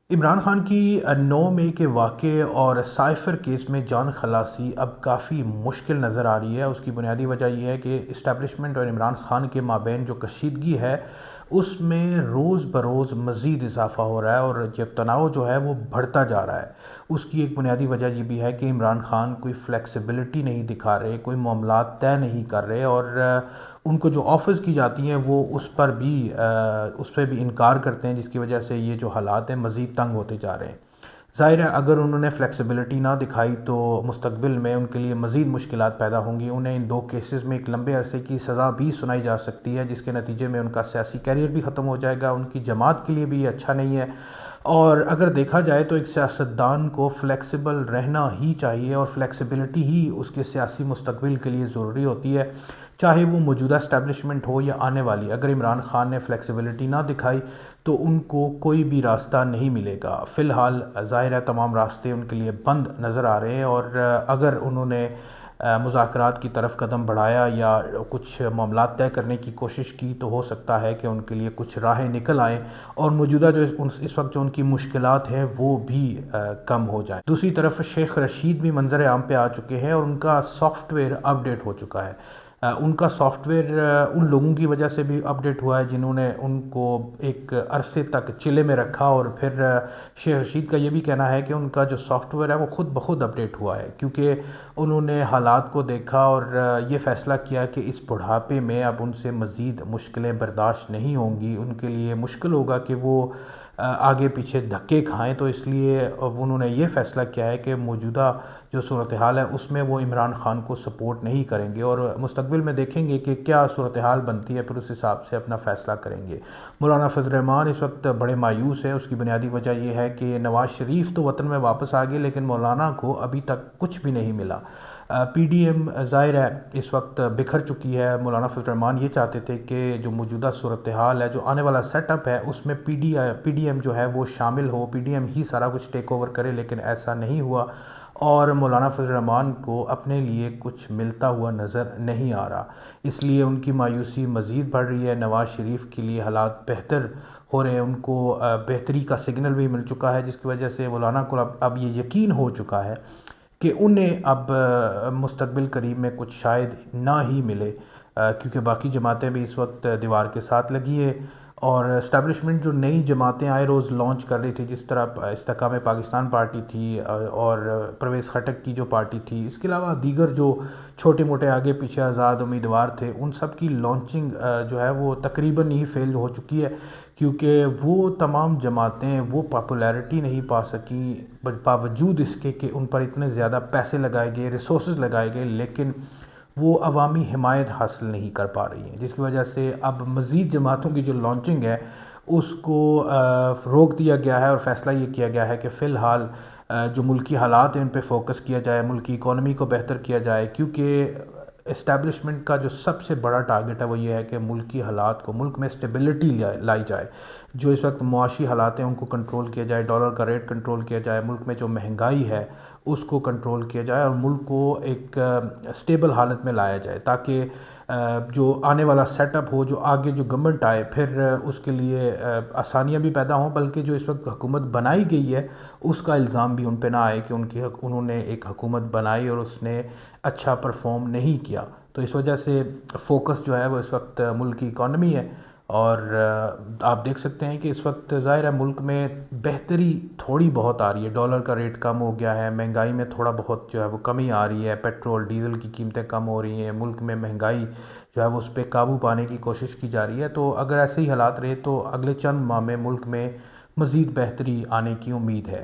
عمران خان کی 9 مئی کے واقعے اور سائفر کیس میں جان خلاصی اب کافی مشکل نظر آ رہی ہے۔ اس کی بنیادی وجہ یہ ہے کہ اسٹیبلشمنٹ اور عمران خان کے مابین جو کشیدگی ہے اس میں روز بروز مزید اضافہ ہو رہا ہے، اور یہ تناؤ جو ہے وہ بڑھتا جا رہا ہے۔ اس کی ایک بنیادی وجہ یہ بھی ہے کہ عمران خان کوئی فلیکسیبلٹی نہیں دکھا رہے، کوئی معاملات طے نہیں کر رہے، اور ان کو جو آفرز کی جاتی ہیں وہ اس پہ بھی انکار کرتے ہیں، جس کی وجہ سے یہ جو حالات ہیں مزید تنگ ہوتے جا رہے ہیں۔ ظاہر ہے اگر انہوں نے فلیکسیبلٹی نہ دکھائی تو مستقبل میں ان کے لیے مزید مشکلات پیدا ہوں گی۔ انہیں ان 2 کیسز میں ایک لمبے عرصے کی سزا بھی سنائی جا سکتی ہے، جس کے نتیجے میں ان کا سیاسی کیریئر بھی ختم ہو جائے گا۔ ان کی جماعت کے لیے بھی یہ اچھا نہیں ہے، اور اگر دیکھا جائے تو ایک سیاستدان کو فلیکسیبل رہنا ہی چاہیے، اور فلیکسیبلٹی ہی اس کے سیاسی مستقبل کے لیے ضروری ہوتی ہے، چاہے وہ موجودہ اسٹیبلشمنٹ ہو یا آنے والی۔ اگر عمران خان نے فلیکسیبلٹی نہ دکھائی تو ان کو کوئی بھی راستہ نہیں ملے گا۔ فی الحال ظاہر ہے تمام راستے ان کے لیے بند نظر آ رہے ہیں، اور اگر انہوں نے مذاکرات کی طرف قدم بڑھایا یا کچھ معاملات طے کرنے کی کوشش کی تو ہو سکتا ہے کہ ان کے لیے کچھ راہیں نکل آئیں، اور موجودہ جو اس وقت جو ان کی مشکلات ہیں وہ بھی کم ہو جائیں۔ دوسری طرف شیخ رشید بھی منظر عام پہ آ چکے ہیں، اور ان کا سافٹ ویئر اپڈیٹ ہو چکا ہے۔ ان کا سافٹ ویئر ان لوگوں کی وجہ سے بھی اپڈیٹ ہوا ہے جنہوں نے ان کو ایک عرصے تک چلے میں رکھا، اور پھر شیخ رشید کا یہ بھی کہنا ہے کہ ان کا جو سافٹ ویئر ہے وہ خود بخود اپڈیٹ ہوا ہے، کیونکہ انہوں نے حالات کو دیکھا اور یہ فیصلہ کیا کہ اس بڑھاپے میں اب ان سے مزید مشکلیں برداشت نہیں ہوں گی، ان کے لیے مشکل ہوگا کہ وہ آگے پیچھے دھکے کھائیں، تو اس لیے انہوں نے یہ فیصلہ کیا ہے کہ موجودہ جو صورتحال ہے اس میں وہ عمران خان کو سپورٹ نہیں کریں گے، اور مستقبل میں دیکھیں گے کہ کیا صورتحال بنتی ہے، پھر اس حساب سے اپنا فیصلہ کریں گے۔ مولانا فضل الرحمان اس وقت بڑے مایوس ہیں۔ اس کی بنیادی وجہ یہ ہے کہ نواز شریف تو وطن میں واپس آ گئے، لیکن مولانا کو ابھی تک کچھ بھی نہیں ملا۔ پی ڈی ایم ظاہر ہے اس وقت بکھر چکی ہے۔ مولانا فضل الرحمان یہ چاہتے تھے کہ جو موجودہ صورتحال ہے، جو آنے والا سیٹ اپ ہے، اس میں پی ڈی ایم جو ہے وہ شامل ہو، پی ڈی ایم ہی سارا کچھ ٹیک اوور کرے، لیکن ایسا نہیں ہوا، اور مولانا فضل الرحمان کو اپنے لیے کچھ ملتا ہوا نظر نہیں آ رہا۔ اس لیے ان کی مایوسی مزید بڑھ رہی ہے۔ نواز شریف کے لیے حالات بہتر ہو رہے ہیں، ان کو بہتری کا سگنل بھی مل چکا ہے، جس کی وجہ سے مولانا کو اب یہ یقین ہو چکا ہے کہ انہیں اب مستقبل قریب میں کچھ شاید نہ ہی ملے، کیونکہ باقی جماعتیں بھی اس وقت دیوار کے ساتھ لگی ہے، اور اسٹیبلشمنٹ جو نئی جماعتیں آئے روز لانچ کر رہی تھی، جس طرح استحکام پاکستان پارٹی تھی، اور پرویز خٹک کی جو پارٹی تھی، اس کے علاوہ دیگر جو چھوٹے موٹے آگے پیچھے آزاد امیدوار تھے، ان سب کی لانچنگ جو ہے وہ تقریباً ہی فیل ہو چکی ہے، کیونکہ وہ تمام جماعتیں وہ پاپولیرٹی نہیں پا سکیں، باوجود اس کے کہ ان پر اتنے زیادہ پیسے لگائے گئے، ریسورسز لگائے گئے، لیکن وہ عوامی حمایت حاصل نہیں کر پا رہی ہیں، جس کی وجہ سے اب مزید جماعتوں کی جو لانچنگ ہے اس کو روک دیا گیا ہے، اور فیصلہ یہ کیا گیا ہے کہ فی الحال جو ملکی حالات ہیں ان پہ فوکس کیا جائے، ملکی اکانومی کو بہتر کیا جائے، کیونکہ اسٹیبلشمنٹ کا جو سب سے بڑا ٹارگٹ ہے وہ یہ ہے کہ ملکی حالات کو، ملک میں اسٹیبلٹی لائی جائے، جو اس وقت معاشی حالات ہیں ان کو کنٹرول کیا جائے، ڈالر کا ریٹ کنٹرول کیا جائے، ملک میں جو مہنگائی ہے اس کو کنٹرول کیا جائے، اور ملک کو ایک اسٹیبل حالت میں لایا جائے، تاکہ جو آنے والا سیٹ اپ ہو، جو آگے جو گورنمنٹ آئے پھر اس کے لیے آسانیاں بھی پیدا ہوں، بلکہ جو اس وقت حکومت بنائی گئی ہے اس کا الزام بھی ان پہ نہ آئے کہ انہوں نے ایک حکومت بنائی اور اس نے اچھا پرفارم نہیں کیا۔ تو اس وجہ سے فوکس جو ہے وہ اس وقت ملک کی اکانومی ہے، اور آپ دیکھ سکتے ہیں کہ اس وقت ظاہر ہے ملک میں بہتری تھوڑی بہت آ رہی ہے، ڈالر کا ریٹ کم ہو گیا ہے، مہنگائی میں تھوڑا بہت جو ہے وہ کمی آ رہی ہے، پیٹرول ڈیزل کی قیمتیں کم ہو رہی ہیں، ملک میں مہنگائی جو ہے وہ اس پہ قابو پانے کی کوشش کی جا رہی ہے۔ تو اگر ایسے ہی حالات رہے تو اگلے چند ماہ میں ملک میں مزید بہتری آنے کی امید ہے۔